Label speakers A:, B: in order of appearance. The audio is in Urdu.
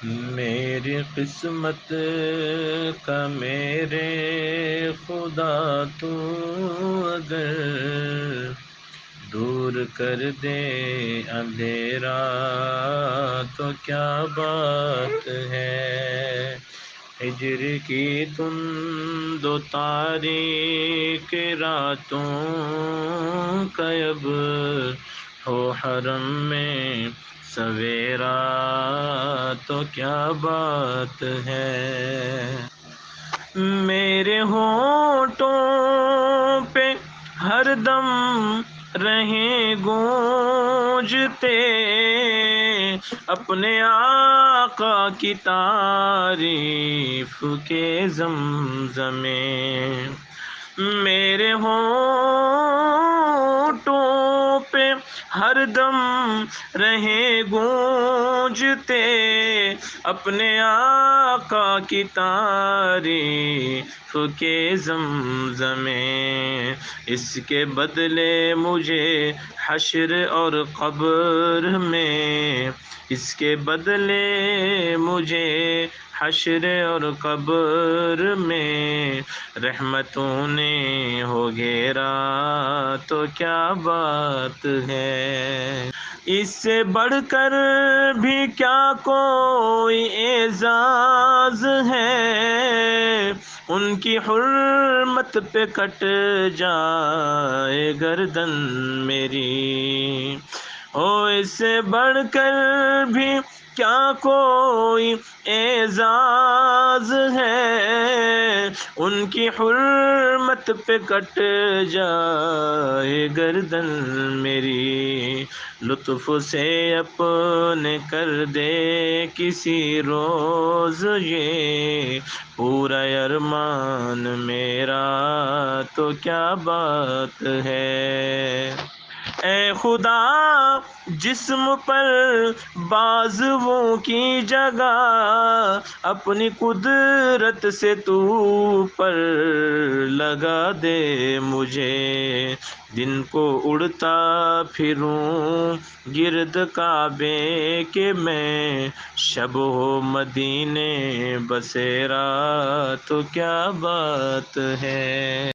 A: میری قسمت کا میرے خدا تو اگر دور کر دے اندھیرا تو کیا بات ہے۔ ہجر کی تند و تاریک راتوں کا اب ہو حرم میں سویرا تو کیا بات ہے۔ میرے ہونٹوں پہ ہر دم رہیں گونجتے اپنے آقا کی تعریف کے زمزمے۔ میرے ہونٹوں پہ ہر دم رہیں گونجتے اپنے آقا کی تعریف کے زمزمے۔ اس کے بدلے مجھے حشر اور قبر میں، اس کے بدلے مجھے حشر اور قبر میں رحمتوں نے ہو گھیرا تو کیا بات ہے۔ اس سے بڑھ کر بھی کیا کوئی اعزاز ہے، ان کی حرمت پہ کٹ جائے گردن میری۔ اس سے بڑھ کر بھی کیا کوئی اعزاز ہے، ان کی حرمت پہ کٹ جائے گردن میری۔ لطف سے اپنے کر دے کسی روز یہ پورا ارمان میرا تو کیا بات ہے۔ اے خدا جسم پر بازوؤں کی جگہ اپنی قدرت سے تو پر لگا دے مجھے، دن کو اڑتا پھروں گرد کعبے کے میں، شب ہو مدینے بسیرا تو کیا بات ہے۔